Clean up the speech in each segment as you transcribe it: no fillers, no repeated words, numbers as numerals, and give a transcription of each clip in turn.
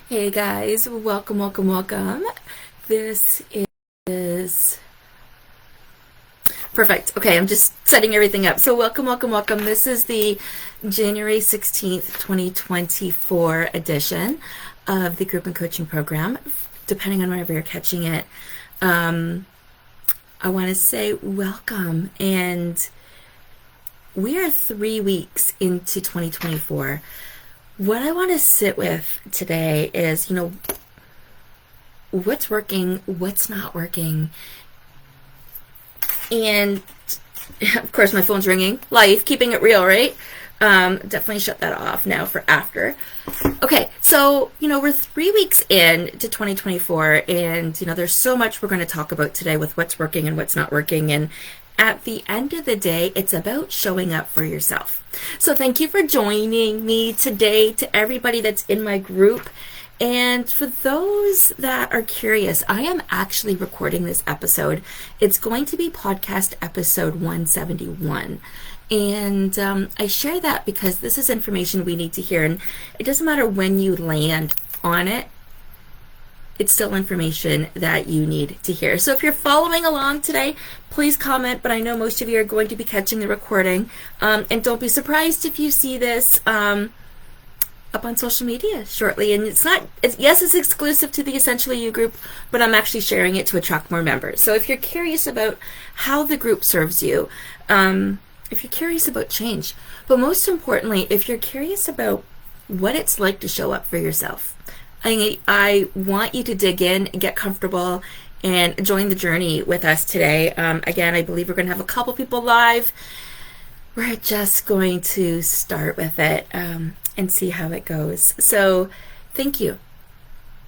Hey guys, welcome. This is perfect. Okay, I'm just setting everything up. So welcome. This is the January 16th, 2024 edition of the group and coaching program. Depending on whenever you're catching it, I want to say welcome. And we are 3 weeks into 2024. What I want to sit with today is, what's working, what's not working. And of course, my phone's ringing. Life, keeping it real, right? Definitely shut that off now for after. Okay, so, we're 3 weeks in to 2024, and, there's so much we're going to talk about today with what's working and what's not working. And at the end of the day, it's about showing up for yourself. So thank you for joining me today, to everybody that's in my group. And for those that are curious, I am actually recording this episode. It's going to be podcast episode 171. And I share that because this is information we need to hear. And it doesn't matter when you land on it. It's still information that you need to hear. So if you're following along today, please comment, but I know most of you are going to be catching the recording. And don't be surprised if you see this up on social media shortly. And yes, it's exclusive to the Essentially You group, but I'm actually sharing it to attract more members. So if you're curious about how the group serves you, if you're curious about change, but most importantly, if you're curious about what it's like to show up for yourself, I want you to dig in and get comfortable and join the journey with us today. Again, I believe we're going to have a couple people live. We're just going to start with it and see how it goes. So thank you.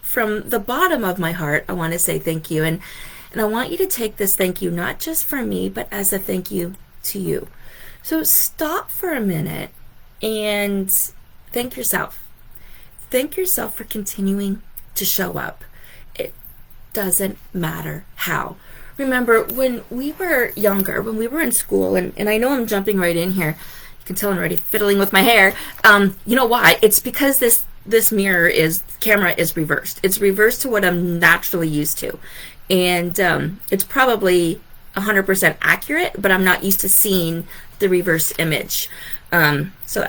From the bottom of my heart, I want to say thank you. And I want you to take this thank you not just for me, but as a thank you to you. So stop for a minute and thank yourself. Thank yourself for continuing to show up. It doesn't matter how. Remember, when we were younger, when we were in school, and I know I'm jumping right in here. You can tell I'm already fiddling with my hair. You know why? It's because this camera is reversed. It's reversed to what I'm naturally used to. And it's probably 100% accurate, but I'm not used to seeing the reverse image. So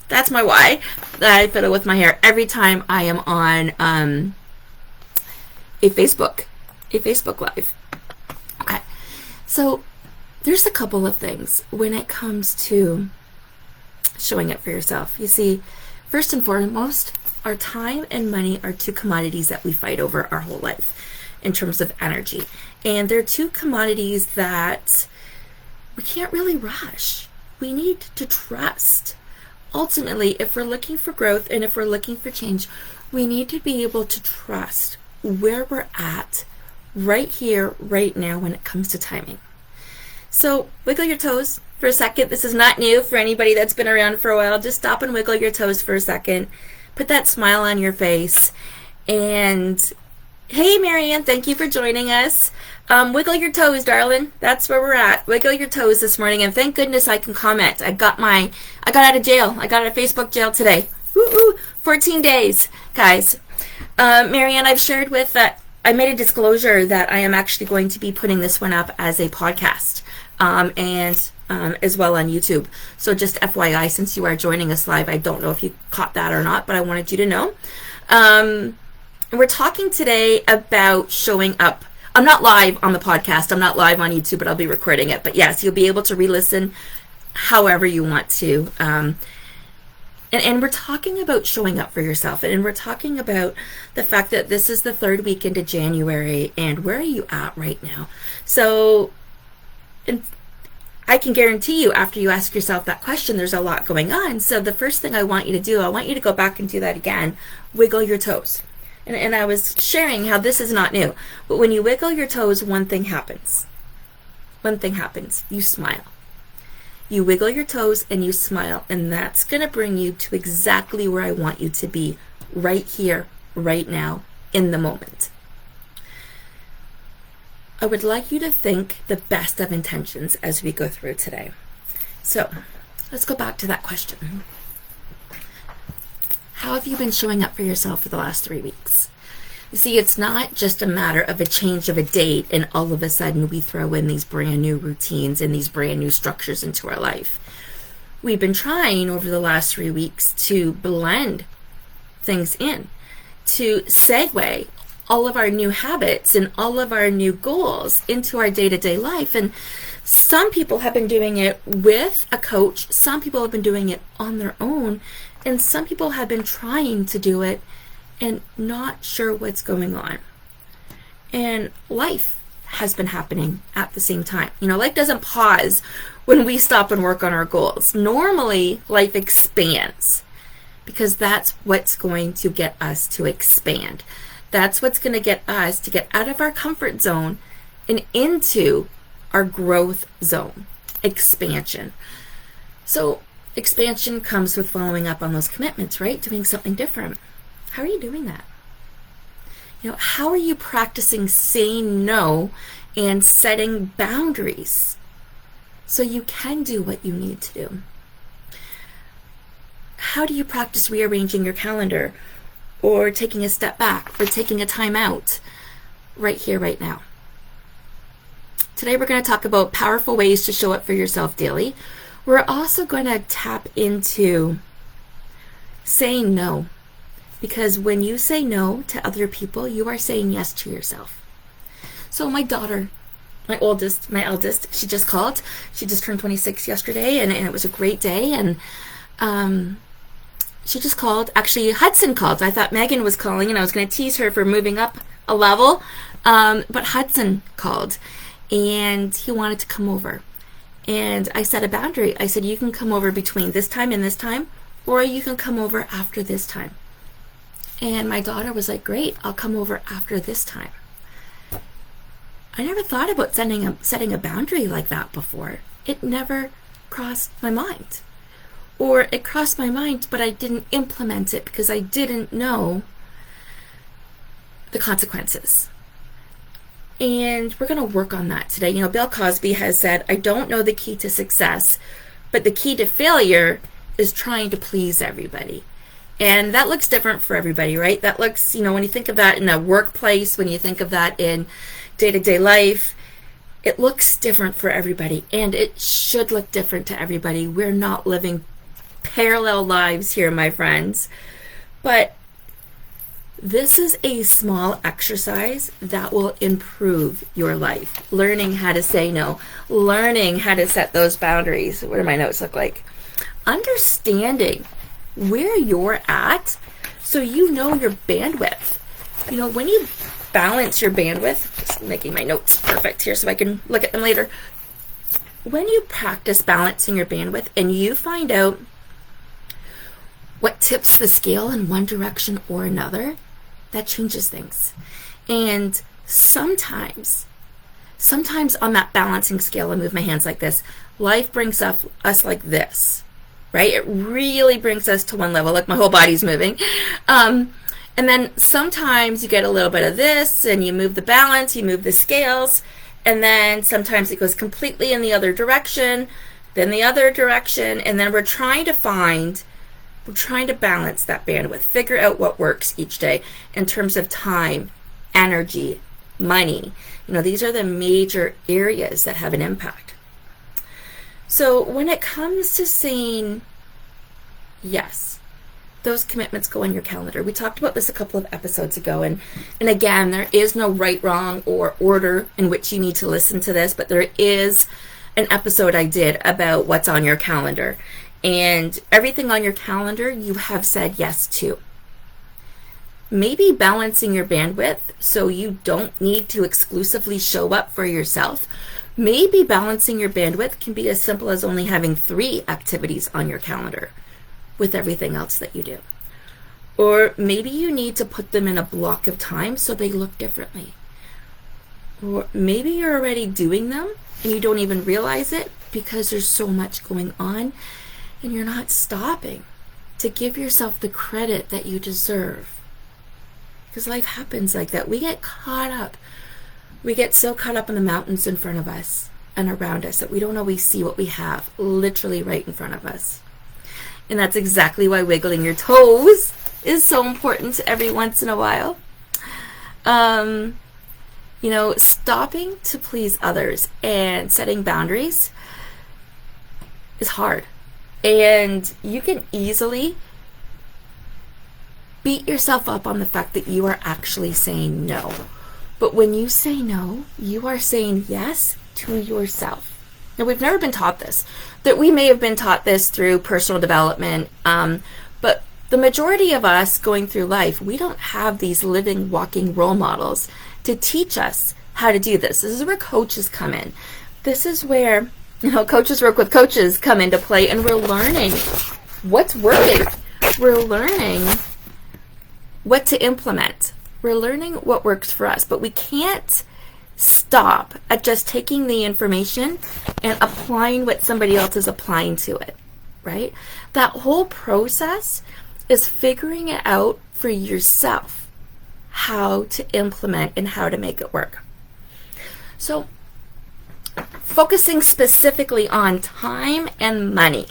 that's my why. I fiddle with my hair every time I am on a Facebook Live. Okay, so there's a couple of things when it comes to showing up for yourself. You see, first and foremost, our time and money are two commodities that we fight over our whole life in terms of energy. And they're two commodities that we can't really rush. We need to trust. Ultimately, if we're looking for growth and if we're looking for change, we need to be able to trust where we're at right here, right now when it comes to timing. So wiggle your toes for a second. This is not new for anybody that's been around for a while. Just stop and wiggle your toes for a second. Put that smile on your face. And hey, Marianne, thank you for joining us. Wiggle your toes, darling. That's where we're at. Wiggle your toes this morning, and thank goodness I can comment. I got out of jail. I got out of Facebook jail today. Woo-hoo, 14 days, guys. Marianne, I've shared with that. I made a disclosure that I am actually going to be putting this one up as a podcast, and as well on YouTube. So just FYI, since you are joining us live, I don't know if you caught that or not, but I wanted you to know. We're talking today about showing up. I'm not live on the podcast. I'm not live on YouTube, but I'll be recording it. But yes, you'll be able to re-listen however you want to. And we're talking about showing up for yourself. And we're talking about the fact that this is the 3rd week into January. And where are you at right now? So, and I can guarantee you after you ask yourself that question, there's a lot going on. So the first thing I want you to do, I want you to go back and do that again. Wiggle your toes. And I was sharing how this is not new. But when you wiggle your toes, one thing happens. You smile. You wiggle your toes and you smile. And that's going to bring you to exactly where I want you to be. Right here, right now, in the moment. I would like you to think the best of intentions as we go through today. So, let's go back to that question. How how have you been showing up for yourself for the last 3 weeks? You see, it's not just a matter of a change of a date and all of a sudden we throw in these brand new routines and these brand new structures into our life. We've been trying over the last 3 weeks to blend things in, to segue all of our new habits and all of our new goals into our day-to-day life. And some people have been doing it with a coach, some people have been doing it on their own, and some people have been trying to do it and not sure what's going on. And life has been happening at the same time. Life doesn't pause when we stop and work on our goals. Normally, life expands because that's what's going to get us to expand. That's what's going to get us to get out of our comfort zone and into our growth zone, expansion. So expansion comes with following up on those commitments, right? Doing something different. How are you doing that? How are you practicing saying no and setting boundaries so you can do what you need to do? How do you practice rearranging your calendar or taking a step back or taking a time out right here, right now? Today we're going to talk about powerful ways to show up for yourself daily. We're also going to tap into saying no, because when you say no to other people, you are saying yes to yourself. So my daughter, my eldest, she just called. She just turned 26 yesterday, and it was a great day. And she just called. Actually, Hudson called. I thought Megan was calling, and I was going to tease her for moving up a level. But Hudson called, and he wanted to come over. And I set a boundary. I said, you can come over between this time and this time, or you can come over after this time. And my daughter was like, great, I'll come over after this time. I never thought about setting a boundary like that before. It never crossed my mind. Or it crossed my mind, but I didn't implement it because I didn't know the consequences. And we're going to work on that today. Bill Cosby has said, I don't know the key to success, but the key to failure is trying to please everybody. And that looks different for everybody, right? That looks, when you think of that in a workplace, when you think of that in day-to-day life, it looks different for everybody. And it should look different to everybody. We're not living parallel lives here, my friends. But this is a small exercise that will improve your life. Learning how to say no, learning how to set those boundaries. What do my notes look like? Understanding where you're at so you know your bandwidth. When you balance your bandwidth, just making my notes perfect here so I can look at them later. When you practice balancing your bandwidth and you find out what tips the scale in one direction or another, that changes things. And sometimes on that balancing scale, I move my hands like this, life brings us like this, right? It really brings us to one level, like my whole body's moving. And then sometimes you get a little bit of this and you move the balance, you move the scales, and then sometimes it goes completely in the other direction, then the other direction, and then we're trying to balance that bandwidth, figure out what works each day in terms of time, energy, money. These are the major areas that have an impact. So when it comes to saying yes, those commitments go on your calendar. We talked about this a couple of episodes ago, and again, there is no right, wrong, or order in which you need to listen to this, but there is an episode I did about what's on your calendar. And everything on your calendar you have said yes to. Maybe balancing your bandwidth so you don't need to exclusively show up for yourself. Maybe balancing your bandwidth can be as simple as only having 3 activities on your calendar with everything else that you do. Or maybe you need to put them in a block of time so they look differently. Or maybe you're already doing them and you don't even realize it because there's so much going on and you're not stopping to give yourself the credit that you deserve. Because life happens like that. We get caught up. We get so caught up in the mountains in front of us and around us that we don't always see what we have literally right in front of us. And that's exactly why wiggling your toes is so important every once in a while. Stopping to please others and setting boundaries is hard. And you can easily beat yourself up on the fact that you are actually saying no. But when you say no, you are saying yes to yourself. Now, we've never been taught this. That we may have been taught this through personal development, but the majority of us going through life, we don't have these living, walking role models to teach us how to do this. This is where coaches come in. This is where, coaches work with coaches come into play, and we're learning what's working. We're learning what to implement. We're learning what works for us, but we can't stop at just taking the information and applying what somebody else is applying to it, right? That whole process is figuring it out for yourself, how to implement and how to make it work. So, focusing specifically on time and money.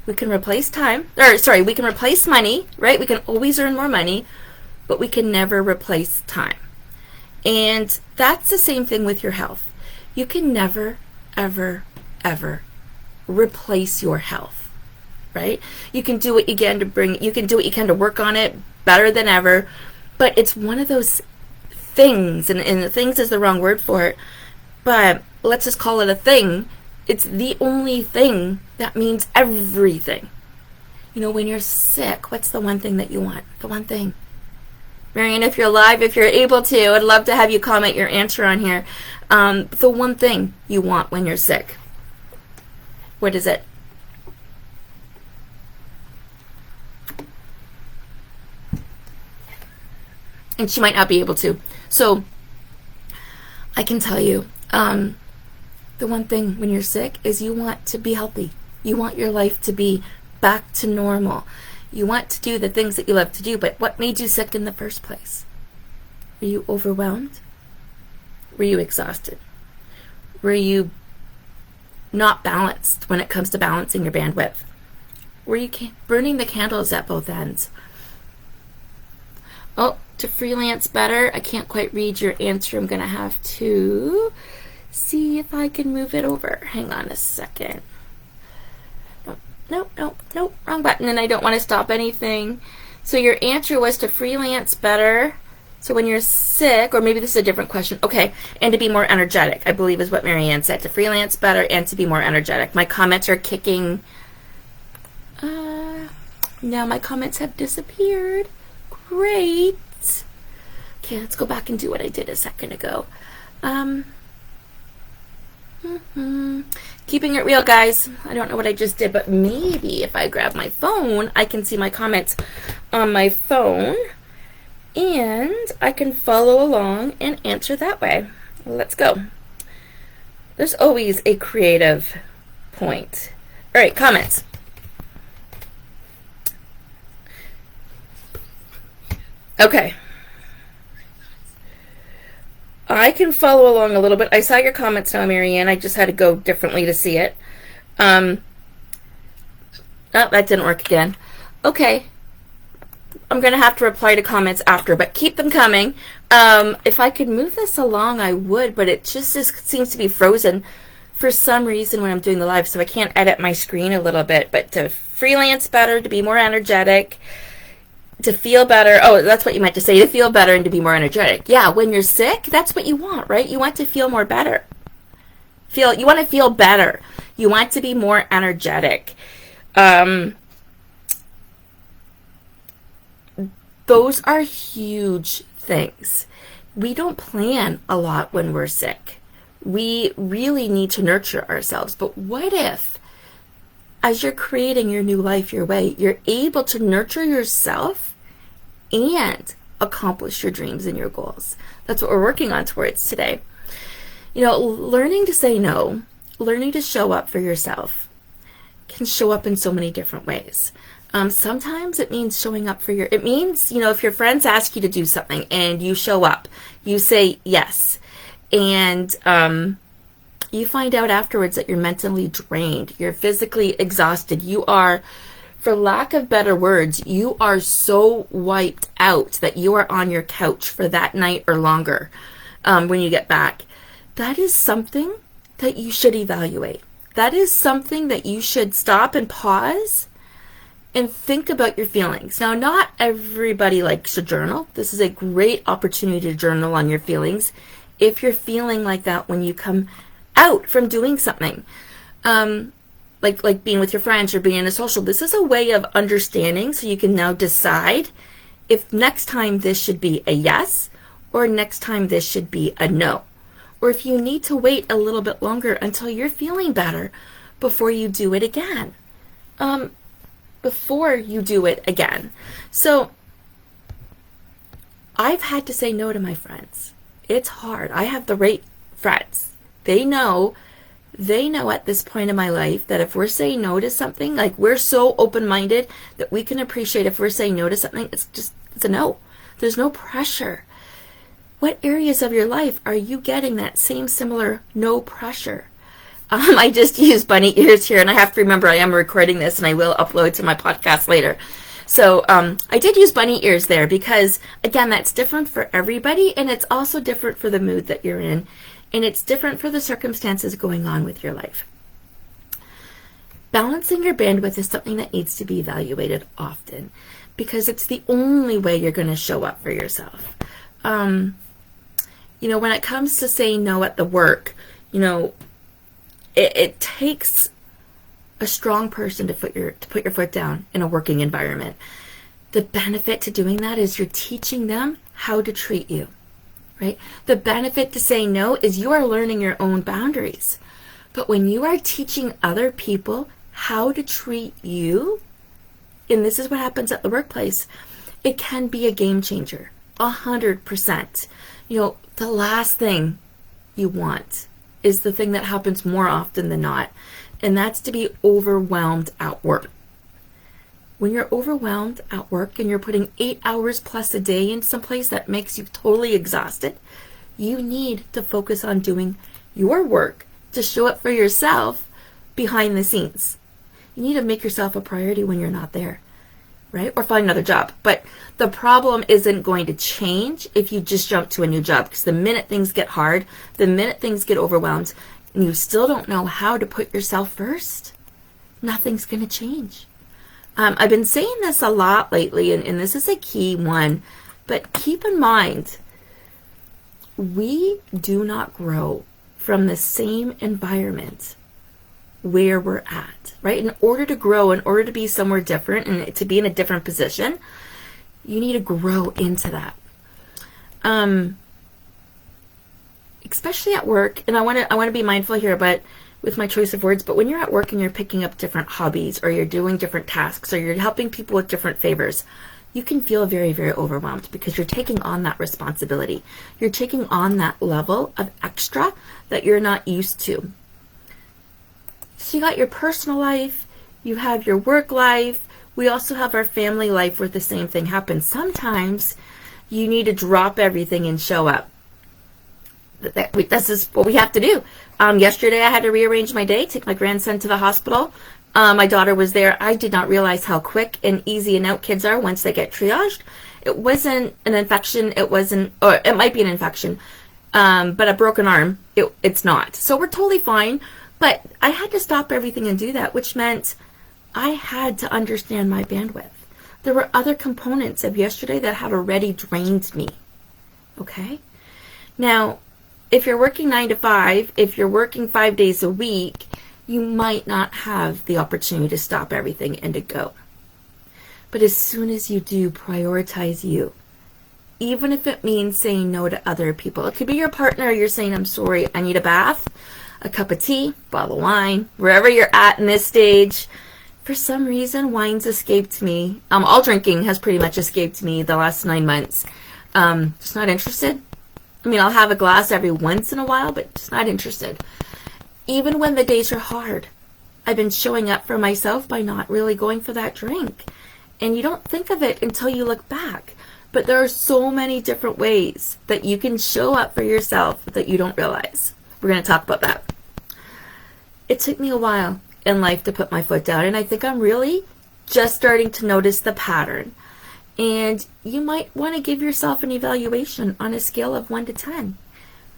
We can replace we can replace money, right? We can always earn more money, but we can never replace time. And that's the same thing with your health. You can never, ever, ever replace your health, right? You can do what you can to work on it better than ever, but it's one of those things, and things is the wrong word for it, but let's just call it a thing. It's the only thing that means everything. When you're sick, what's the one thing that you want? The one thing. Marianne, if you're live, if you're able to, I'd love to have you comment your answer on here. The one thing you want when you're sick. What is it? And she might not be able to. So, I can tell you, the one thing when you're sick is you want to be healthy. You want your life to be back to normal. You want to do the things that you love to do, but what made you sick in the first place? Were you overwhelmed? Were you exhausted? Were you not balanced when it comes to balancing your bandwidth? Were you burning the candles at both ends? Oh, to freelance better, I can't quite read your answer. I'm going to have to see if I can move it over. Hang on a second. Nope, wrong button, and I don't want to stop anything. So your answer was to freelance better. So when you're sick, or maybe this is a different question. Okay, and to be more energetic, I believe is what Marianne said. To freelance better and to be more energetic. My comments are kicking. Now my comments have disappeared. Great. Okay, let's go back and do what I did a second ago. Keeping it real, guys. I don't know what I just did, but maybe if I grab my phone, I can see my comments on my phone, and I can follow along and answer that way. Let's go. There's always a creative point. All right, comments. Okay. I can follow along a little bit. I saw your comments now, Marianne. I just had to go differently to see it. Oh, that didn't work again. Okay. I'm going to have to reply to comments after, but keep them coming. If I could move this along, I would, but it just seems to be frozen for some reason when I'm doing the live, so I can't edit my screen a little bit. But to freelance better, to be more energetic, to feel better. Oh, that's what you meant to say, to feel better and to be more energetic. Yeah, when you're sick, that's what you want, right? You want to feel more better. You want to feel better. You want to be more energetic. Those are huge things. We don't plan a lot when we're sick. We really need to nurture ourselves. But what if, as you're creating your new life your way, you're able to nurture yourself and accomplish your dreams and your goals? That's what we're working on towards today. Learning to say no, learning to show up for yourself can show up in so many different ways. Sometimes it means showing up for it means, if your friends ask you to do something and you show up, you say yes, and you find out afterwards that you're mentally drained, you're physically exhausted, you are For lack of better words, you are so wiped out that you are on your couch for that night or longer when you get back. That is something that you should evaluate. That is something that you should stop and pause and think about your feelings. Now, not everybody likes to journal. This is a great opportunity to journal on your feelings if you're feeling like that when you come out from doing something. Like being with your friends or being in a social. This is a way of understanding, so you can now decide if next time this should be a yes or next time this should be a no. Or if you need to wait a little bit longer until you're feeling better before you do it again. So I've had to say no to my friends. It's hard. I have the right friends. They know at this point in my life that if we're saying no to something, like we're so open-minded that we can appreciate if we're saying no to something, it's a no. There's no pressure. What areas of your life are you getting that same similar no pressure? I just used bunny ears here, and I have to remember I am recording this and I will upload to my podcast later. So I did use bunny ears there because, again, that's different for everybody, and it's also different for the mood that you're in, and it's different for the circumstances going on with your life. Balancing your bandwidth is something that needs to be evaluated often because it's the only way you're going to show up for yourself. When it comes to saying no at the work, it takes a strong person to put your foot down in a working environment. The benefit to doing that is you're teaching them how to treat you, right? The benefit to saying no is you are learning your own boundaries. But when you are teaching other people how to treat you, and this is what happens at the workplace, it can be a game changer, 100%. The last thing you want is the thing that happens more often than not, and that's to be overwhelmed at work. When you're overwhelmed at work and you're putting 8 hours plus a day in someplace that makes you totally exhausted, you need to focus on doing your work to show up for yourself behind the scenes. You need to make yourself a priority when you're not there, right? Or find another job. But the problem isn't going to change if you just jump to a new job, because the minute things get hard, the minute things get overwhelmed, and you still don't know how to put yourself first, nothing's going to change. I've been saying this a lot lately, and this is a key one, but keep in mind, we do not grow from the same environment where we're at, right? In order to grow, in order to be somewhere different and to be in a different position, you need to grow into that. Especially at work, and I want to be mindful here, but with my choice of words, but when you're at work and you're picking up different hobbies, or you're doing different tasks, or you're helping people with different favors, you can feel very, very overwhelmed because you're taking on that responsibility. You're taking on that level of extra that you're not used to. So you got your personal life, you have your work life, we also have our family life where the same thing happens. Sometimes you need to drop everything and show up. This is what we have to do. Yesterday I had to rearrange my day, take my grandson to the hospital. My daughter was there. I did not realize how quick and easy and out kids are once they get triaged. It wasn't an infection. It might be an infection. But a broken arm, it's not. So we're totally fine. But I had to stop everything and do that, which meant I had to understand my bandwidth. There were other components of yesterday that had already drained me. Okay? Now, if you're working 9 to 5, if you're working 5 days a week, you might not have the opportunity to stop everything and to go. But as soon as you do, prioritize you. Even if it means saying no to other people. It could be your partner. You're saying, I'm sorry, I need a bath, a cup of tea, bottle of wine, wherever you're at in this stage. For some reason, wine's escaped me. All drinking has pretty much escaped me the last 9 months. Just not interested. I mean, I'll have a glass every once in a while, but just not interested. Even when the days are hard, I've been showing up for myself by not really going for that drink. And you don't think of it until you look back. But there are so many different ways that you can show up for yourself that you don't realize. We're going to talk about that. It took me a while in life to put my foot down, and I think I'm really just starting to notice the pattern. And you might want to give yourself an evaluation on a scale of 1 to 10.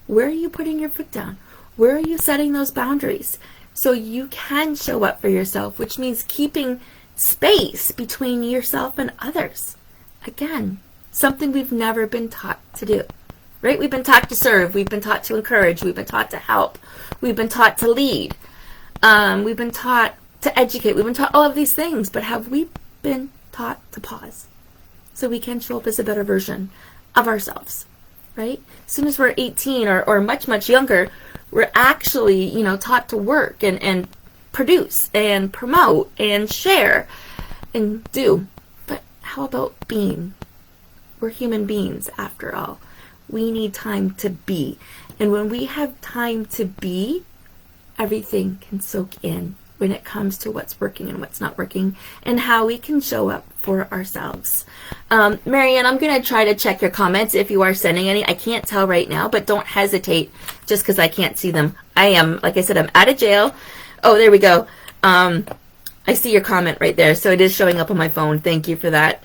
Where are you putting your foot down? Where are you setting those boundaries? So you can show up for yourself, which means keeping space between yourself and others. Again, something we've never been taught to do, right? We've been taught to serve. We've been taught to encourage. We've been taught to help. We've been taught to lead. We've been taught to educate. We've been taught all of these things, but have we been taught to pause so we can show up as a better version of ourselves, right? As soon as we're 18 or much, much younger, we're actually, taught to work and produce and promote and share and do. But how about being? We're human beings after all. We need time to be. And when we have time to be, everything can soak in when it comes to what's working and what's not working and how we can show up for ourselves. Marianne, I'm going to try to check your comments if you are sending any. I can't tell right now, but don't hesitate just because I can't see them. I am, like I said, I'm out of jail. Oh, there we go. I see your comment right there. So it is showing up on my phone. Thank you for that.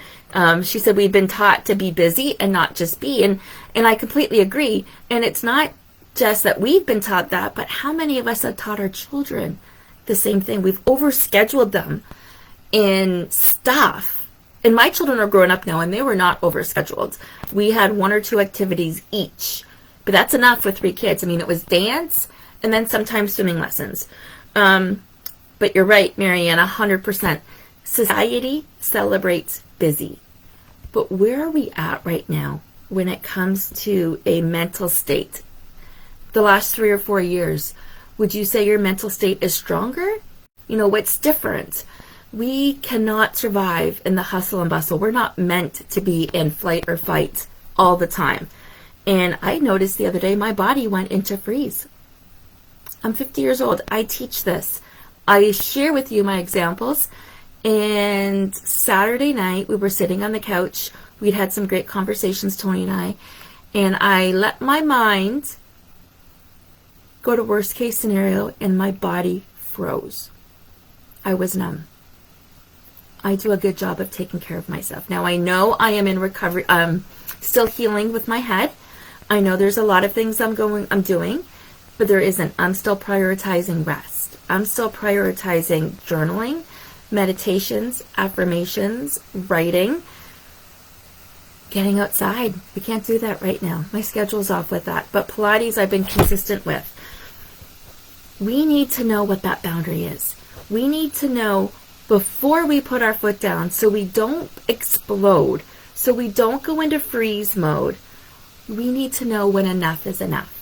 She said we've been taught to be busy and not just be. And I completely agree. And it's not just that we've been taught that, but how many of us have taught our children the same thing? We've overscheduled them in stuff. And my children are growing up now, and they were not overscheduled. We had 1 or 2 activities each. But that's enough with 3 kids. I mean, it was dance and then sometimes swimming lessons. But you're right, Marianne, 100%. Society celebrates busy. But where are we at right now when it comes to a mental state? The last 3 or 4 years, would you say your mental state is stronger? What's different? We cannot survive in the hustle and bustle. We're not meant to be in flight or fight all the time. And I noticed the other day my body went into freeze. I'm 50 years old. I teach this. I share with you my examples. And Saturday night, we were sitting on the couch. We'd had some great conversations, Tony and I. And I let my mind go to worst case scenario, and my body froze. I was numb. I do a good job of taking care of myself. Now I know I am in recovery. I'm still healing with my head. I know there's a lot of things I'm doing, but there isn't. I'm still prioritizing rest. I'm still prioritizing journaling, meditations, affirmations, writing, getting outside. We can't do that right now. My schedule's off with that. But Pilates I've been consistent with. We need to know what that boundary is. We need to know before we put our foot down so we don't explode, so we don't go into freeze mode. We need to know when enough is enough.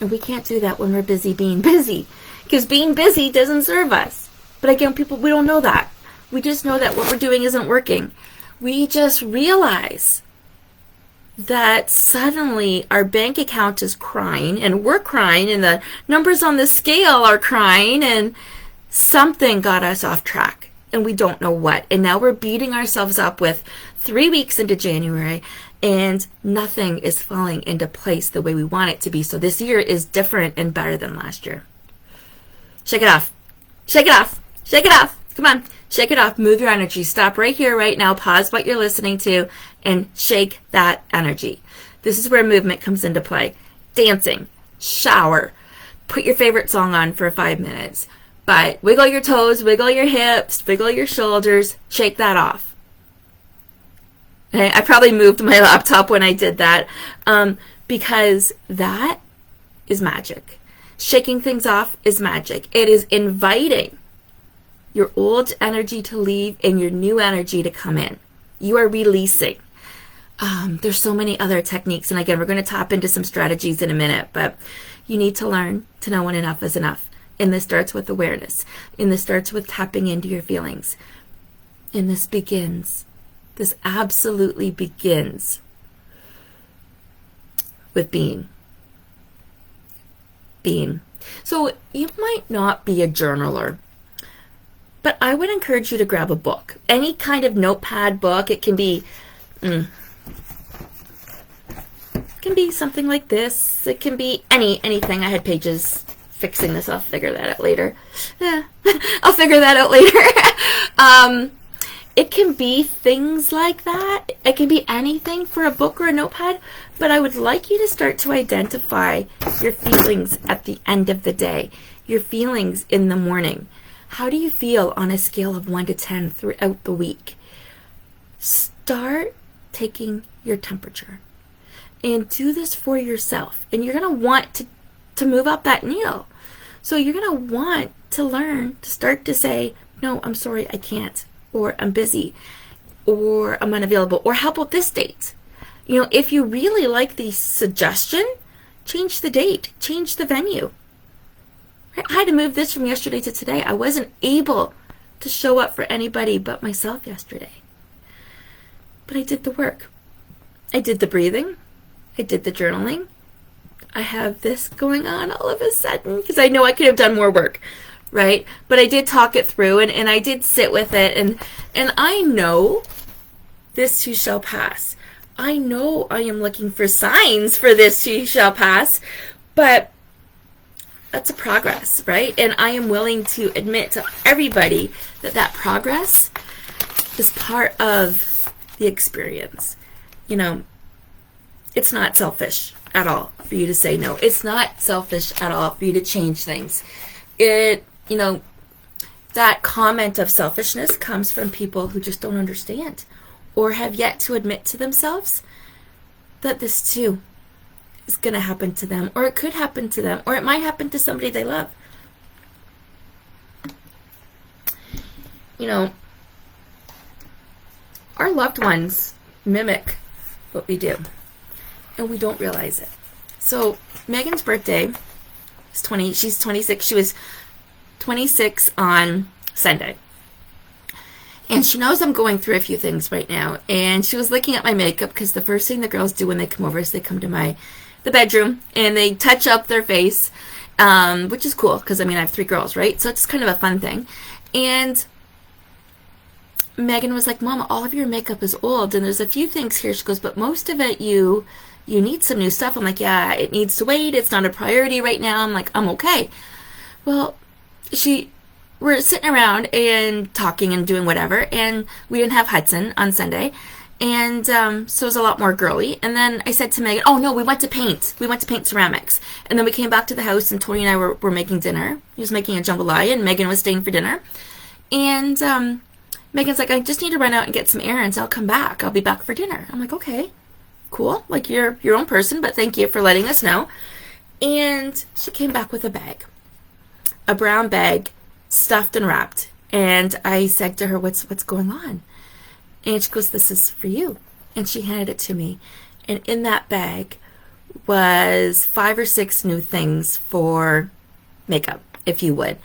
And we can't do that when we're busy being busy, because being busy doesn't serve us. But again, we don't know that. We just know that what we're doing isn't working. We just realize that suddenly our bank account is crying, and we're crying, and the numbers on the scale are crying, and something got us off track, and we don't know what. And now we're beating ourselves up with 3 weeks into January, and nothing is falling into place the way we want it to be. So this year is different and better than last year. Shake it off. Shake it off. Shake it off. Come on. Shake it off. Move your energy. Stop right here, right now. Pause what you're listening to and shake that energy. This is where movement comes into play. Dancing, shower, put your favorite song on for 5 minutes. But wiggle your toes, wiggle your hips, wiggle your shoulders, shake that off. Okay? I probably moved my laptop when I did that because that is magic. Shaking things off is magic. It is inviting your old energy to leave and your new energy to come in. You are releasing. There's so many other techniques. And again, we're going to tap into some strategies in a minute, but you need to learn to know when enough is enough. And this starts with awareness. And this starts with tapping into your feelings. And this absolutely begins with being. So you might not be a journaler, but I would encourage you to grab a book. Any kind of notepad book. It can be something like this. It can be anything. I had pages fixing this. I'll figure that out later. I'll figure that out later. it can be things like that. It can be anything for a book or a notepad, but I would like you to start to identify your feelings at the end of the day, your feelings in the morning. How do you feel on a scale of 1 to 10 throughout the week? Start taking your temperature and do this for yourself. And you're going to want to move up that needle. So you're going to want to learn to start to say, no, I'm sorry, I can't, or I'm busy, or I'm unavailable, or how about this date? You know, if you really like the suggestion, change the date, change the venue. I had to move this from yesterday to today. I wasn't able to show up for anybody but myself yesterday. But I did the work. I did the breathing. I did the journaling. I have this going on all of a sudden because I know I could have done more work, right? But I did talk it through and I did sit with it and I know this too shall pass. I know I am looking for signs for this too shall pass, but that's a progress, right? And I am willing to admit to everybody that progress is part of the experience. You know, it's not selfish at all for you to say no. It's not selfish at all for you to change things. That comment of selfishness comes from people who just don't understand or have yet to admit to themselves that this too is going to happen to them, or it could happen to them, or it might happen to somebody they love. You know, our loved ones mimic what we do, and we don't realize it. So Megan's birthday is 20. She's 26. She was 26 on Sunday. And she knows I'm going through a few things right now. And she was looking at my makeup because the first thing the girls do when they come over is they come to the bedroom and they touch up their face, which is cool because, I mean, I have 3 girls, right? So it's kind of a fun thing. And Megan was like, Mama, all of your makeup is old and there's a few things here. She goes, but most of it you need some new stuff. I'm like, yeah, it needs to wait. It's not a priority right now. I'm like, I'm okay. Well, we're sitting around and talking and doing whatever, and we didn't have Hudson on Sunday, and so it was a lot more girly. And then I said to Megan, oh no, we went to paint ceramics, and then we came back to the house and Tony and I were making dinner. He was making a jambalaya and Megan was staying for dinner, and Megan's like, I just need to run out and get some errands. I'll come back. I'll be back for dinner. I'm like, okay, cool, like you're your own person, but thank you for letting us know. And she came back with a bag, a brown bag, stuffed and wrapped. And I said to her, what's going on? And she goes, this is for you. And she handed it to me. And in that bag was 5 or 6 new things for makeup, if you would.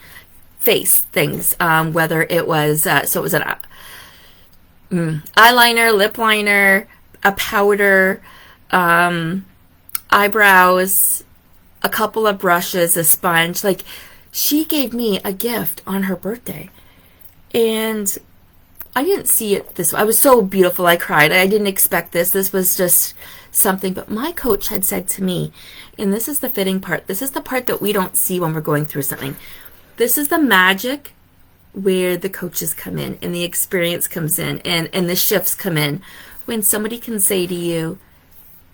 Face things, whether it was, so it was an eyeliner, lip liner, a powder, eyebrows, a couple of brushes, a sponge, like, she gave me a gift on her birthday, and I didn't see it this way. I was so beautiful, I cried. I didn't expect this. This was just something. But my coach had said to me, and this is the fitting part, this is the part that we don't see when we're going through something. This is the magic where the coaches come in, and the experience comes in, and the shifts come in. When somebody can say to you,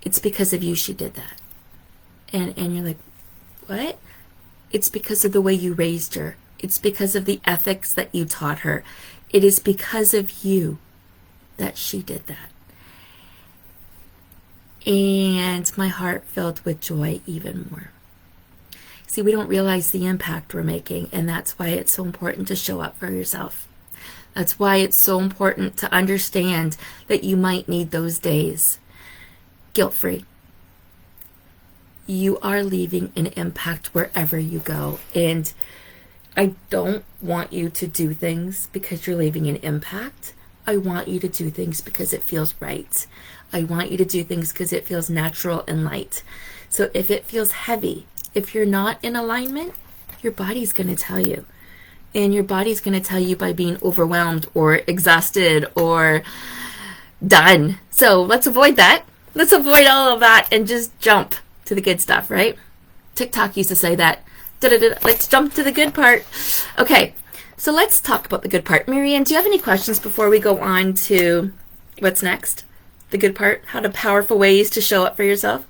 it's because of you she did that. And you're like, what? It's because of the way you raised her. It's because of the ethics that you taught her. It is because of you that she did that. And my heart filled with joy even more. See, we don't realize the impact we're making, and that's why it's so important to show up for yourself. That's why it's so important to understand that you might need those days guilt-free. You are leaving an impact wherever you go. And I don't want you to do things because you're leaving an impact. I want you to do things because it feels right. I want you to do things because it feels natural and light. So if it feels heavy, if you're not in alignment, your body's going to tell you. And your body's going to tell you by being overwhelmed or exhausted or done. So let's avoid that. Let's avoid all of that and just jump to the good stuff, right? TikTok used to say that. Let's jump to the good part. Okay, So let's talk about the good part. Marianne, do you have any questions before we go on to what's next? The good part, how to powerful ways to show up for yourself?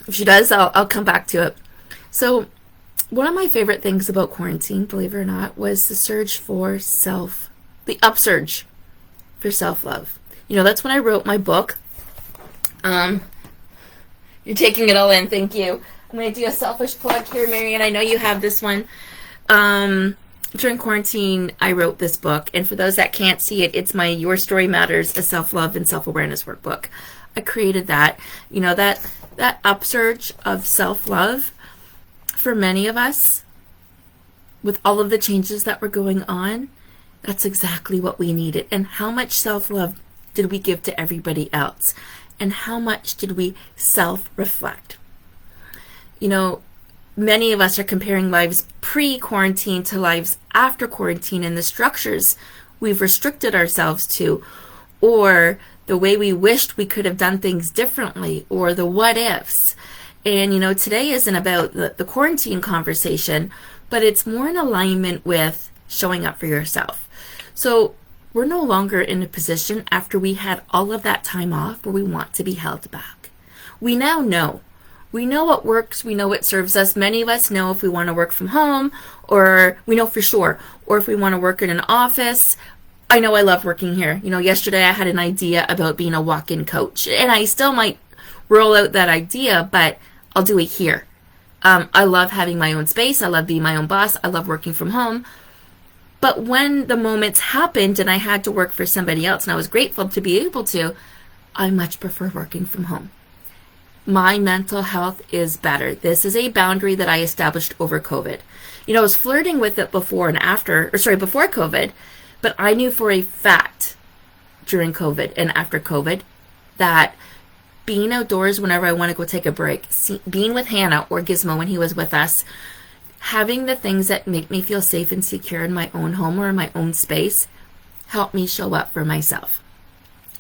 If she does, I'll come back to it. So one of my favorite things about quarantine, believe it or not, was the upsurge for self-love. That's when I wrote my book. You're taking it all in, thank you. I'm going to do a selfish plug here, Marianne. I know you have this one. During quarantine, I wrote this book, and for those that can't see it, it's my Your Story Matters, a self-love and self-awareness workbook. I created that. That upsurge of self-love for many of us, with all of the changes that were going on, that's exactly what we needed. And how much self-love did we give to everybody else? And how much did we self-reflect? Many of us are comparing lives pre-quarantine to lives after quarantine, and the structures we've restricted ourselves to, or the way we wished we could have done things differently, or the what ifs. And today isn't about the quarantine conversation, but it's more in alignment with showing up for yourself. So we're no longer in a position after we had all of that time off where we want to be held back. We now know. We know what works. We know what serves us. Many of us know if we want to work from home, or we know for sure, or if we want to work in an office. I know I love working here. Yesterday I had an idea about being a walk-in coach, and I still might roll out that idea, but I'll do it here. I love having my own space. I love being my own boss. I love working from home. But when the moments happened and I had to work for somebody else, and I was grateful to be able to, I much prefer working from home. My mental health is better. This is a boundary that I established over COVID. I was flirting with it before COVID, but I knew for a fact during COVID and after COVID that being outdoors whenever I want to go take a break, being with Hannah or Gizmo when he was with us, having the things that make me feel safe and secure in my own home or in my own space, help me show up for myself.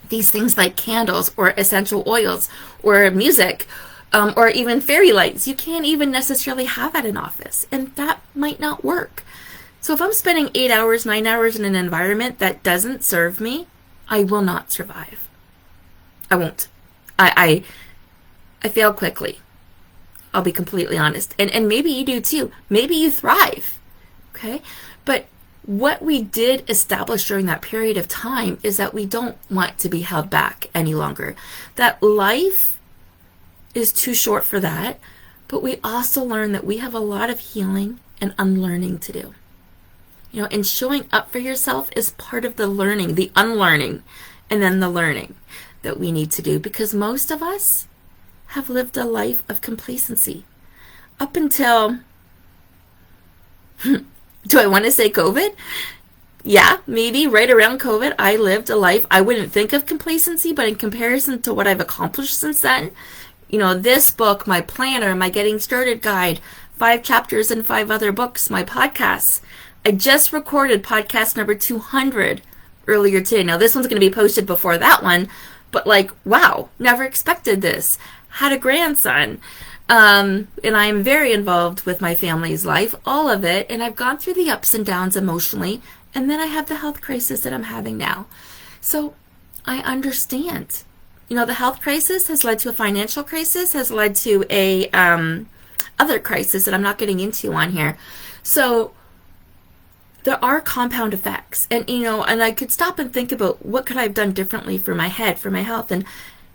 These things like candles or essential oils or music or even fairy lights, you can't even necessarily have at an office, and that might not work. So if I'm spending 8 hours, 9 hours in an environment that doesn't serve me, I will not survive. I won't. I fail quickly. I'll be completely honest. And maybe you do too. Maybe you thrive. Okay? But what we did establish during that period of time is that we don't want to be held back any longer. That life is too short for that. But we also learn that we have a lot of healing and unlearning to do. And showing up for yourself is part of the learning, the unlearning, and then the learning that we need to do, because most of us have lived a life of complacency up until, do I want to say COVID? Yeah, maybe right around COVID, I lived a life I wouldn't think of complacency, but in comparison to what I've accomplished since then, this book, my planner, my Getting Started guide, 5 chapters and 5 other books, my podcasts. I just recorded podcast number 200 earlier today. Now this one's going to be posted before that one, but wow, never expected this. Had a grandson, and I'm very involved with my family's life, all of it, and I've gone through the ups and downs emotionally, and then I have the health crisis that I'm having now. So I understand. The health crisis has led to a financial crisis, has led to a other crisis that I'm not getting into on here. So there are compound effects, and and I could stop and think about what could I have done differently for my head, for my health, and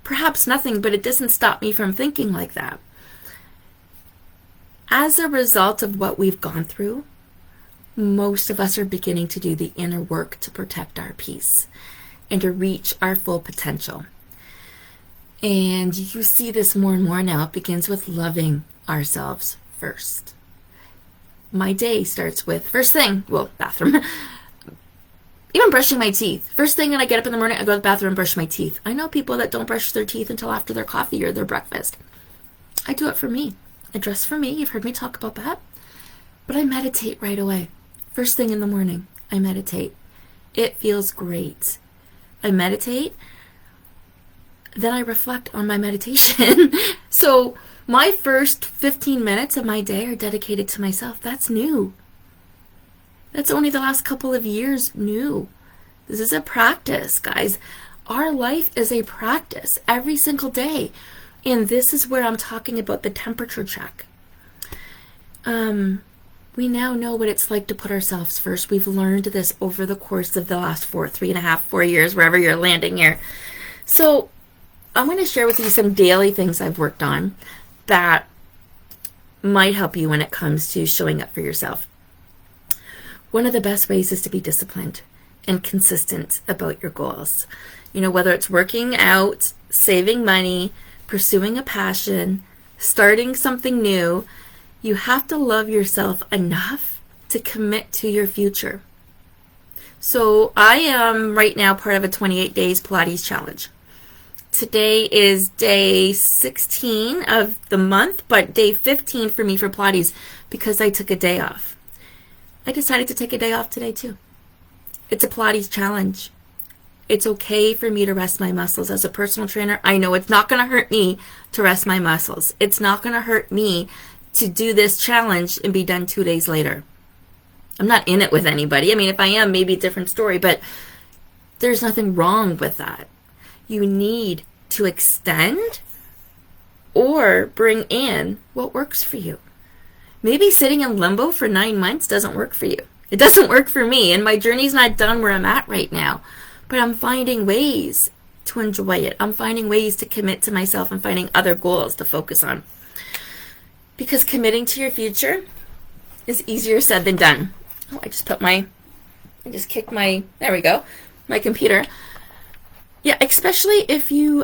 perhaps nothing, but it doesn't stop me from thinking like that. As a result of what we've gone through, most of us are beginning to do the inner work to protect our peace and to reach our full potential. And you see this more and more now. It begins with loving ourselves first. My day starts with, first thing, bathroom. Even brushing my teeth. First thing when I get up in the morning, I go to the bathroom and brush my teeth. I know people that don't brush their teeth until after their coffee or their breakfast. I do it for me. I dress for me. You've heard me talk about that. But I meditate right away. First thing in the morning, I meditate. It feels great. I meditate. then I reflect on my meditation. So my first 15 minutes of my day are dedicated to myself. That's new. That's only the last couple of years new. This is a practice, guys. Our life is a practice every single day. And this is where I'm talking about the temperature check. We now know what it's like to put ourselves first. We've learned this over the course of the last 4 years, wherever you're landing here. So I'm going to share with you some daily things I've worked on that might help you when it comes to showing up for yourself. One of the best ways is to be disciplined and consistent about your goals. You know, whether it's working out, saving money, pursuing a passion, starting something new, you have to love yourself enough to commit to your future. So I am right now part of a 28 days Pilates challenge. Today is day 16 of the month, but day 15 for me for Pilates because I took a day off. I decided to take a day off today too. It's a Pilates challenge. It's okay for me to rest my muscles. As a personal trainer, I know it's not going to hurt me to rest my muscles. It's not going to hurt me to do this challenge and be done 2 days later. I'm not in it with anybody. I mean, if I am, maybe a different story, but there's nothing wrong with that. You need to extend or bring in what works for you. Maybe sitting in limbo for 9 months doesn't work for you. It doesn't work for me, and my journey's not done where I'm at right now. But I'm finding ways to enjoy it. I'm finding ways to commit to myself and finding other goals to focus on. Because committing to your future is easier said than done. Oh, I just kicked my, there we go, my computer. Yeah, especially if you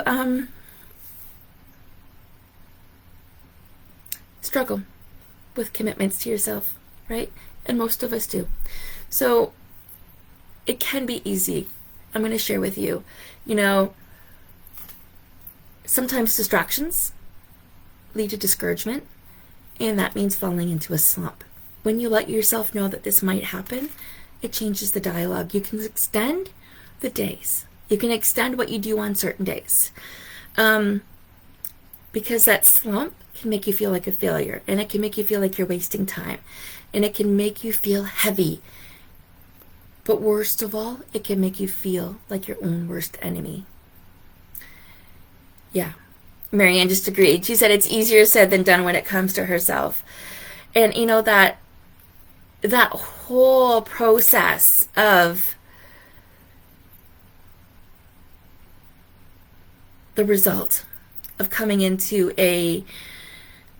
struggle with commitments to yourself, right? And most of us do. So it can be easy. I'm going to share with you, sometimes distractions lead to discouragement, and that means falling into a slump. When you let yourself know that this might happen, it changes the dialogue. You can extend the days. You can extend what you do on certain days. Because that slump can make you feel like a failure, and it can make you feel like you're wasting time, and it can make you feel heavy. But worst of all, it can make you feel like your own worst enemy. Yeah, Marianne just agreed. She said it's easier said than done when it comes to herself. And that whole process of the result of coming into a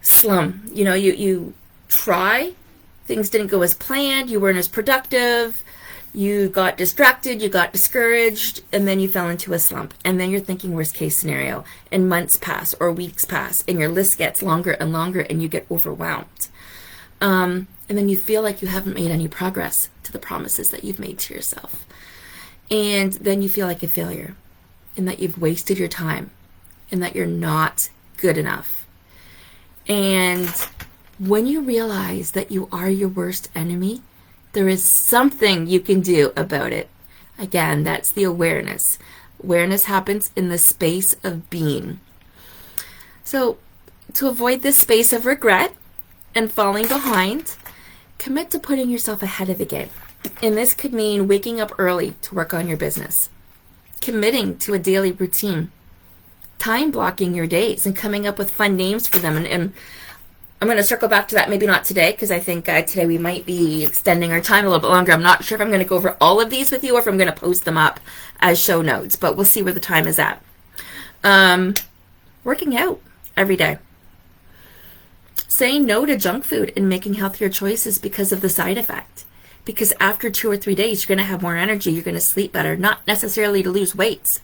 slum. You try, things didn't go as planned, you weren't as productive, you got distracted, you got discouraged, and then you fell into a slump. And then you're thinking worst case scenario, and months pass or weeks pass, and your list gets longer and longer, and you get overwhelmed. And then you feel like you haven't made any progress to the promises that you've made to yourself. And then you feel like a failure, and that you've wasted your time, and that you're not good enough. And when you realize that you are your worst enemy, there is something you can do about it. Again, that's the awareness. Awareness happens in the space of being. So, to avoid this space of regret and falling behind, commit to putting yourself ahead of the game. And this could mean waking up early to work on your business, committing to a daily routine, time blocking your days and coming up with fun names for them. And I'm going to circle back to that, maybe not today, because I think today we might be extending our time a little bit longer. I'm not sure if I'm going to go over all of these with you or if I'm going to post them up as show notes, but we'll see where the time is at. Working out every day. Saying no to junk food and making healthier choices because of the side effect. Because after 2 or 3 days, you're going to have more energy, you're going to sleep better, not necessarily to lose weight.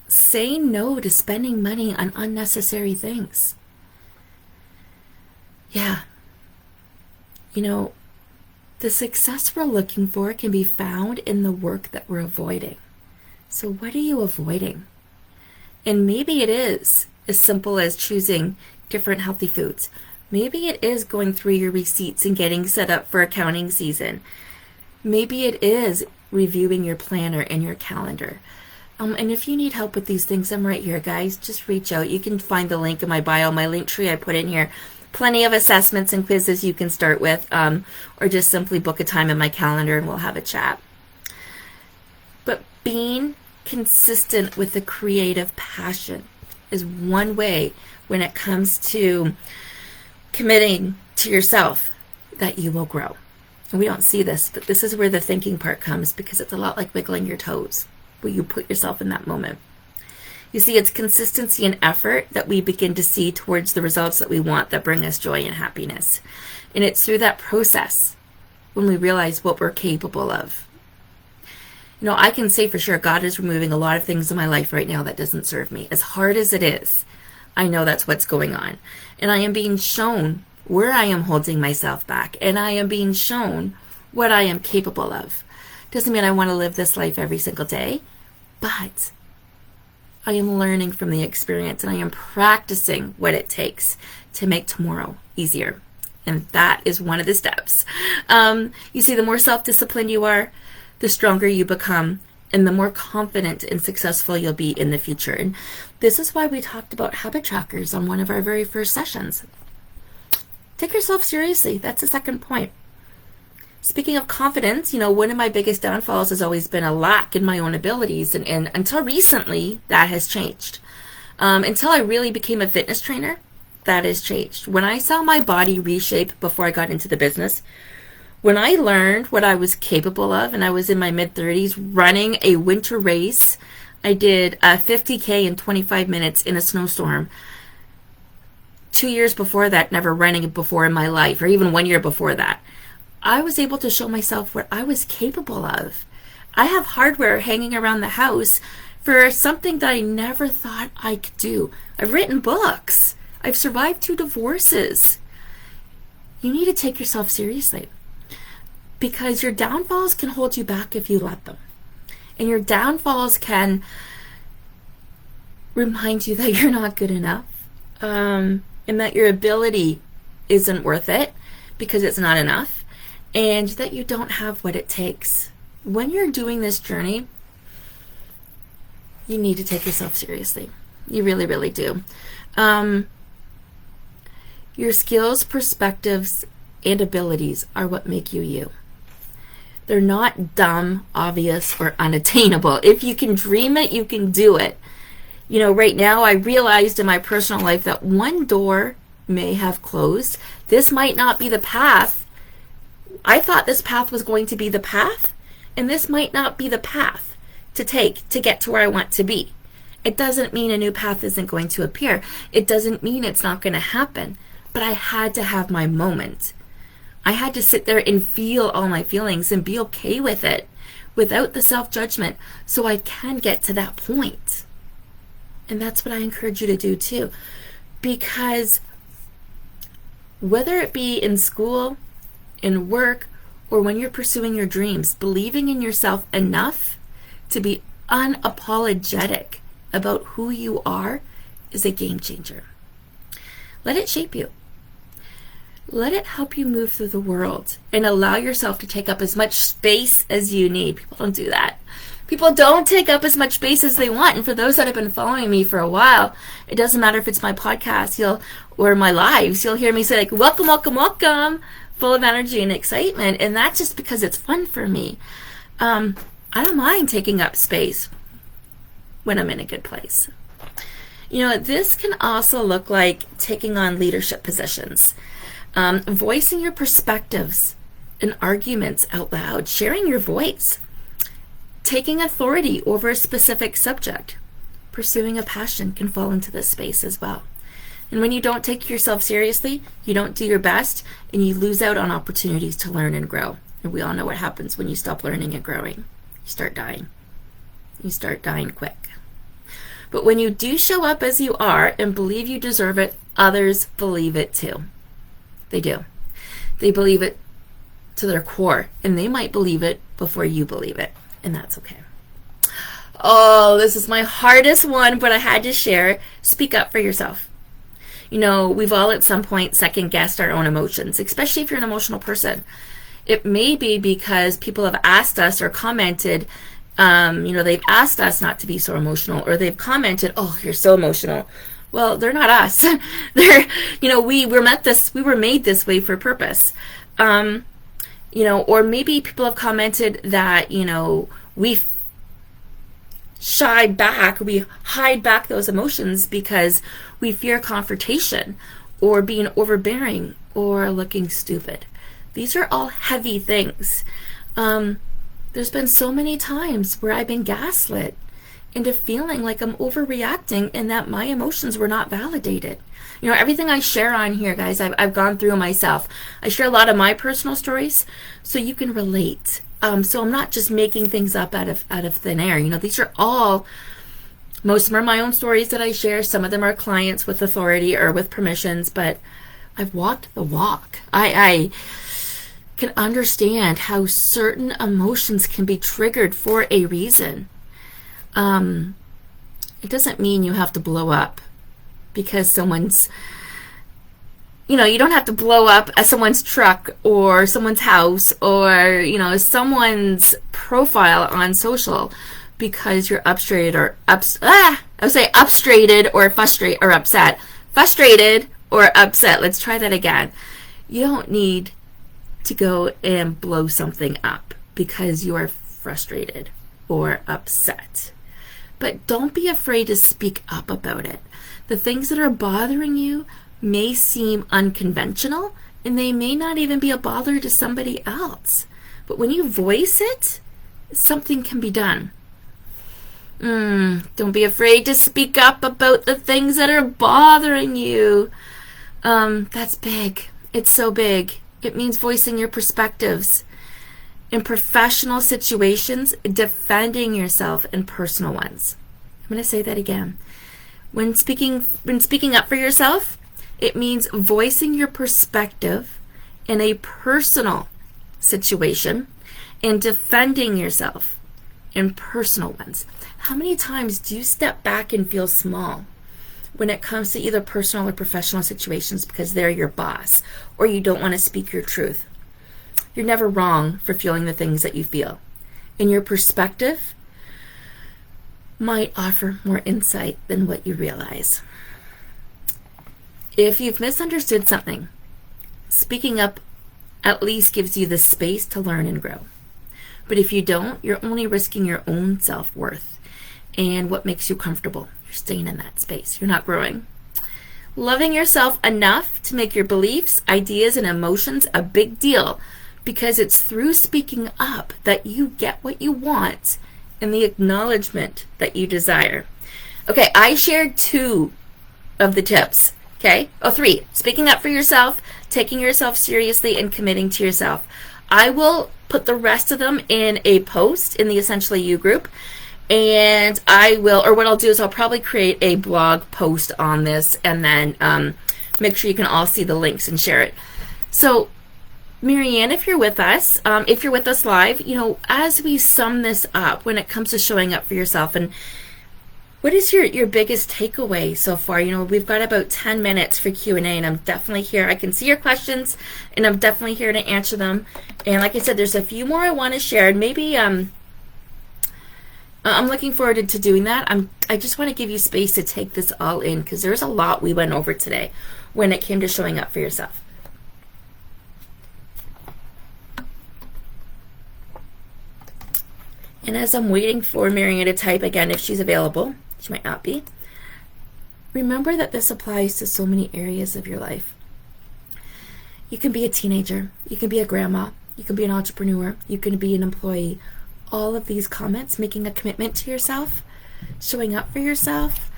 Say no to spending money on unnecessary things. Yeah. The success we're looking for can be found in the work that we're avoiding. So what are you avoiding? And maybe it is as simple as choosing different healthy foods. Maybe it is going through your receipts and getting set up for accounting season. Maybe it is reviewing your planner and your calendar. And if you need help with these things, I'm right here, guys. Just reach out. You can find the link in my bio, my link tree I put in here. Plenty of assessments and quizzes you can start with, or just simply book a time in my calendar and we'll have a chat. But being consistent with the creative passion is one way when it comes to committing to yourself that you will grow. And we don't see this, but this is where the thinking part comes, because it's a lot like wiggling your toes, where you put yourself in that moment. You see, it's consistency and effort that we begin to see towards the results that we want that bring us joy and happiness. And it's through that process when we realize what we're capable of. You know, I can say for sure God is removing a lot of things in my life right now that doesn't serve me. As hard as it is, I know that's what's going on. And I am being shown where I am holding myself back. And I am being shown what I am capable of. Doesn't mean I want to live this life every single day, but I am learning from the experience and I am practicing what it takes to make tomorrow easier. And that is one of the steps. You see, the more self-disciplined you are, the stronger you become, and the more confident and successful you'll be in the future. And this is why we talked about habit trackers on one of our very first sessions. Take yourself seriously. That's the second point. Speaking of confidence, you know, one of my biggest downfalls has always been a lack in my own abilities. And until recently, that has changed. Until I really became a fitness trainer, that has changed. When I saw my body reshape before I got into the business, when I learned what I was capable of, and I was in my mid-30s running a winter race, I did a 50K in 25 minutes in a snowstorm. 2 years before that, never running before in my life, or even 1 year before that. I was able to show myself what I was capable of. I have hardware hanging around the house for something that I never thought I could do. I've written books. I've survived 2 divorces. You need to take yourself seriously, because your downfalls can hold you back if you let them. And your downfalls can remind you that you're not good enough, and that your ability isn't worth it because it's not enough, and that you don't have what it takes. When you're doing this journey, you need to take yourself seriously. You really, really do. Your skills, perspectives, and abilities are what make you you. They're not dumb, obvious, or unattainable. If you can dream it, you can do it. You know, right now I realized in my personal life that one door may have closed. This might not be the path. I thought this path was going to be the path, and this might not be the path to take to get to where I want to be. It doesn't mean a new path isn't going to appear. It doesn't mean it's not going to happen. But I had to have my moment. I had to sit there and feel all my feelings and be okay with it without the self-judgment so I can get to that point. And that's what I encourage you to do too. Because whether it be in school, in work, or when you're pursuing your dreams, believing in yourself enough to be unapologetic about who you are is a game changer. Let it shape you. Let it help you move through the world and allow yourself to take up as much space as you need. People don't do that. People don't take up as much space as they want. And for those that have been following me for a while, it doesn't matter if it's my podcast or my lives, you'll hear me say like, welcome, welcome, welcome, full of energy and excitement. And that's just because it's fun for me. I don't mind taking up space when I'm in a good place. You know, this can also look like taking on leadership positions. Voicing your perspectives and arguments out loud, sharing your voice, taking authority over a specific subject, pursuing a passion can fall into this space as well. And when you don't take yourself seriously, you don't do your best, and you lose out on opportunities to learn and grow. And we all know what happens when you stop learning and growing. You start dying. You start dying quick. But when you do show up as you are and believe you deserve it, others believe it too. They do. They believe it to their core, and they might believe it before you believe it, and that's okay. Oh, this is my hardest one, but I had to share. Speak up for yourself. You know, we've all at some point second-guessed our own emotions, especially if you're an emotional person. It may be because people have asked us or commented They've asked us not to be so emotional, or they've commented, "Oh, you're so emotional." Well, they're not us. They're, we were made this way for a purpose. Or maybe people have commented that, we shy back, we hide back those emotions because we fear confrontation or being overbearing or looking stupid. These are all heavy things. There's been so many times where I've been gaslit into feeling like I'm overreacting and that my emotions were not validated. Everything I share on here, guys, I've gone through myself. I share a lot of my personal stories so you can relate. So I'm not just making things up out of thin air. These are all, most of them are my own stories that I share. Some of them are clients with authority or with permissions, but I've walked the walk. I can understand how certain emotions can be triggered for a reason. It doesn't mean you have to blow up because someone's, you don't have to blow up at someone's truck or someone's house or, someone's profile on social because you're upstrated or upstrated or frustrated or upset. Frustrated or upset. Let's try that again. You don't need to go and blow something up because you are frustrated or upset. But don't be afraid to speak up about it. The things that are bothering you may seem unconventional and they may not even be a bother to somebody else. But when you voice it, something can be done. Don't be afraid to speak up about the things that are bothering you. That's big. It's so big. It means voicing your perspectives. In professional situations, defending yourself in personal ones. I'm going to say that again. When speaking up for yourself, it means voicing your perspective in a personal situation and defending yourself in personal ones. How many times do you step back and feel small when it comes to either personal or professional situations because they're your boss or you don't want to speak your truth? You're never wrong for feeling the things that you feel. And your perspective might offer more insight than what you realize. If you've misunderstood something, speaking up at least gives you the space to learn and grow. But if you don't, you're only risking your own self-worth and what makes you comfortable. You're staying in that space. You're not growing. Loving yourself enough to make your beliefs, ideas, and emotions a big deal, because it's through speaking up that you get what you want and the acknowledgement that you desire. Okay, I shared 2 of the tips. Okay? 3. Speaking up for yourself, taking yourself seriously, and committing to yourself. I will put the rest of them in a post in the Essentially You group. And what I'll do is I'll probably create a blog post on this and then make sure you can all see the links and share it. So, Marianne, if you're with us live, as we sum this up when it comes to showing up for yourself, and what is your biggest takeaway so far? We've got about 10 minutes for Q&A, and I'm definitely here. I can see your questions, and I'm definitely here to answer them. And like I said, there's a few more I want to share, and maybe I'm looking forward to doing that. I just want to give you space to take this all in because there's a lot we went over today when it came to showing up for yourself. And as I'm waiting for Marianne to type again, if she's available, she might not be, remember that this applies to so many areas of your life. You can be a teenager, you can be a grandma, you can be an entrepreneur, you can be an employee. All of these comments, making a commitment to yourself, showing up for yourself,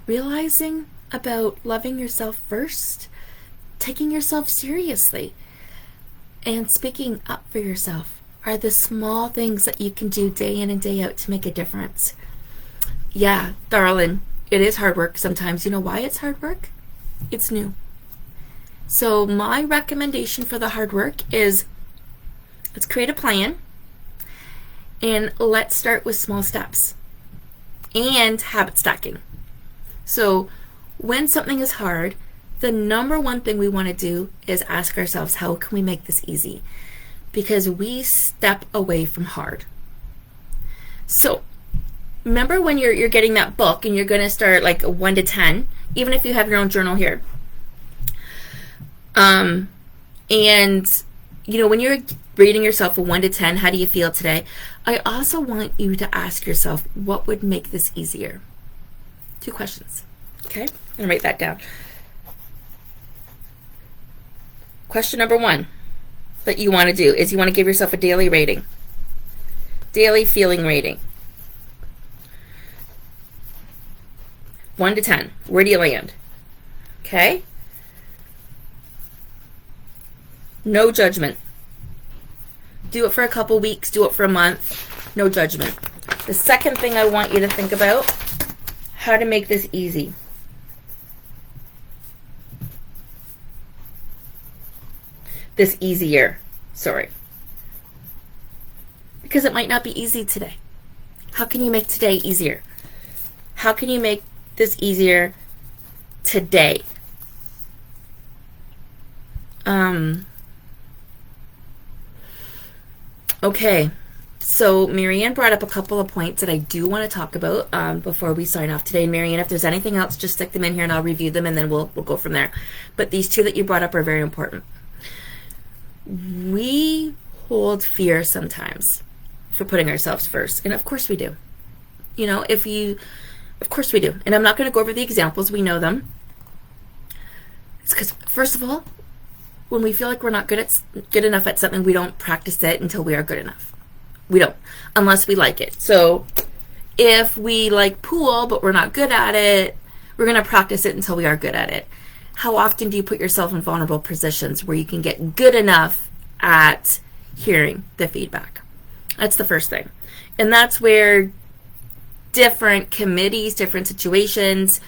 realizing about loving yourself first, taking yourself seriously, and speaking up for yourself are the small things that you can do day in and day out to make a difference. Yeah, darling, it is hard work sometimes. You know why it's hard work? It's new. So my recommendation for the hard work is let's create a plan and let's start with small steps and habit stacking. So when something is hard, the number one thing we want to do is ask ourselves, how can we make this easy? Because we step away from hard. So remember when you're getting that book and you're going to start like a 1 to 10, even if you have your own journal here. And when you're rating yourself a 1 to 10, how do you feel today? I also want you to ask yourself, what would make this easier? 2 questions. Okay? I'm going to write that down. Question number 1 that you want to do is you want to give yourself a daily rating. Daily feeling rating. 1 to 10. Where do you land? Okay? No judgment. Do it for a couple weeks. Do it for a month. No judgment. The second thing I want you to think about, how to make this easy. This easier. Sorry. Because it might not be easy today. How can you make today easier? How can you make this easier today? Okay, so Marianne brought up a couple of points that I do want to talk about before we sign off today. And Marianne, if there's anything else, just stick them in here and I'll review them and then we'll go from there. But these 2 that you brought up are very important. We hold fear sometimes for putting ourselves first, and of course we do. Of course we do. And I'm not going to go over the examples. We know them. It's because, first of all, when we feel like we're not good enough at something, we don't practice it until we are good enough. We don't, unless we like it. So if we like pool, but we're not good at it, we're going to practice it until we are good at it. How often do you put yourself in vulnerable positions where you can get good enough at hearing the feedback? That's the first thing. And that's where different committees, different situations,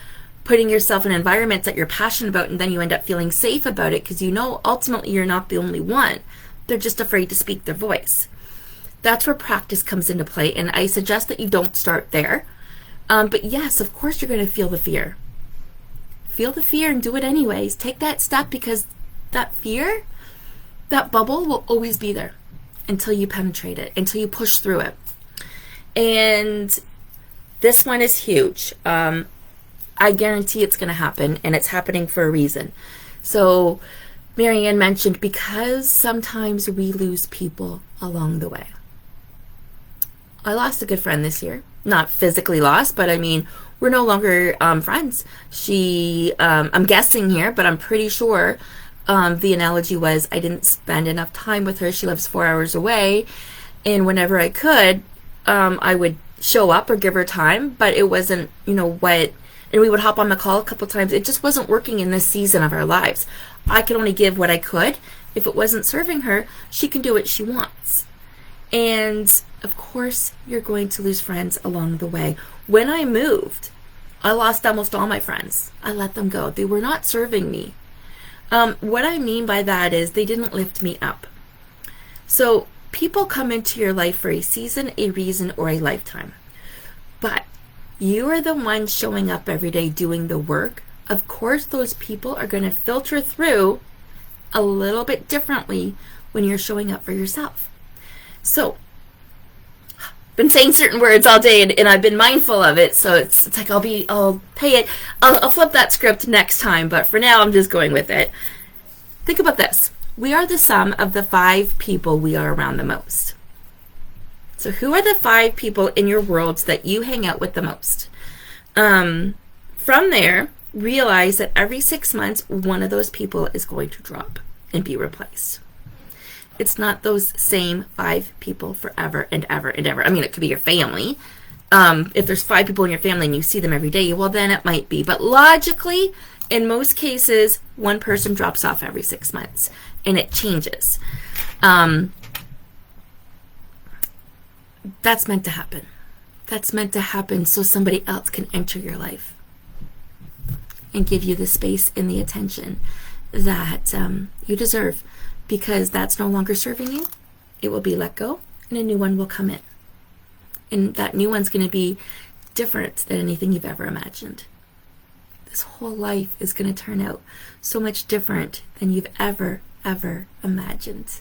putting yourself in environments that you're passionate about, and then you end up feeling safe about it because ultimately you're not the only one. They're just afraid to speak their voice. That's where practice comes into play, and I suggest that you don't start there. But yes, of course you're going to feel the fear. Feel the fear and do it anyways. Take that step because that fear, that bubble will always be there until you penetrate it, until you push through it. And this one is huge. I guarantee it's going to happen, and it's happening for a reason. So Marianne mentioned because sometimes we lose people along the way. I lost a good friend this year. Not physically lost, but I mean, we're no longer friends. I'm guessing here, but I'm pretty sure the analogy was I didn't spend enough time with her. She lives 4 hours away, and whenever I could, I would show up or give her time, but it wasn't, and we would hop on the call a couple times. It just wasn't working in this season of our lives. I could only give what I could. If it wasn't serving her, she can do what she wants. And of course, you're going to lose friends along the way. When I moved, I lost almost all my friends. I let them go. They were not serving me. What I mean by that is they didn't lift me up. So people come into your life for a season, a reason, or a lifetime. But you are the one showing up every day doing the work. Of course, those people are going to filter through a little bit differently when you're showing up for yourself. So, I've been saying certain words all day, and I've been mindful of it. So it's like I'll flip that script next time. But for now, I'm just going with it. Think about this. We are the sum of the 5 people we are around the most. So who are the 5 people in your worlds that you hang out with the most? From there, realize that every 6 months, one of those people is going to drop and be replaced. It's not those same 5 people forever and ever and ever. I mean, it could be your family. If there's 5 people in your family and you see them every day, well, then it might be. But logically, in most cases, one person drops off every 6 months, and it changes. That's meant to happen. That's meant to happen so somebody else can enter your life and give you the space and the attention that you deserve, because that's no longer serving you. It will be let go, and a new one will come in. And that new one's going to be different than anything you've ever imagined. This whole life is going to turn out so much different than you've ever ever imagined.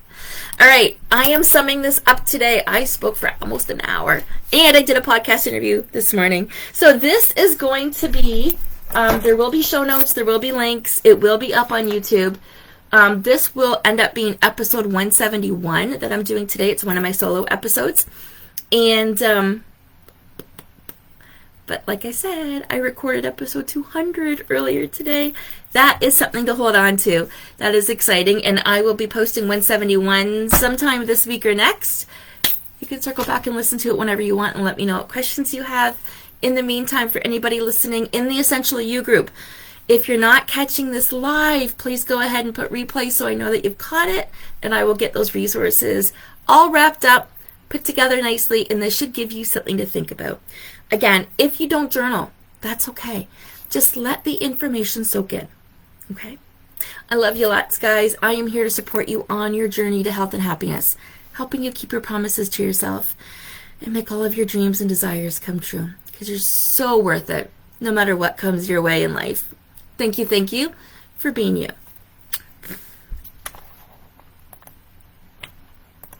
All right, I am summing this up today. I spoke for almost an hour, and I did a podcast interview this morning. So this is going to be, there will be show notes, there will be links, it will be up on YouTube. This will end up being episode 171 that I'm doing today. It's one of my solo episodes. And, but like I said, I recorded episode 200 earlier today. That is something to hold on to. That is exciting. And I will be posting 171 sometime this week or next. You can circle back and listen to it whenever you want and let me know what questions you have. In the meantime, for anybody listening in the Essential You group, if you're not catching this live, please go ahead and put replay so I know that you've caught it. And I will get those resources all wrapped up, put together nicely, and this should give you something to think about. Again, if you don't journal, that's okay. Just let the information soak in, okay? I love you lots, guys. I am here to support you on your journey to health and happiness, helping you keep your promises to yourself and make all of your dreams and desires come true, because you're so worth it, no matter what comes your way in life. Thank you for being you.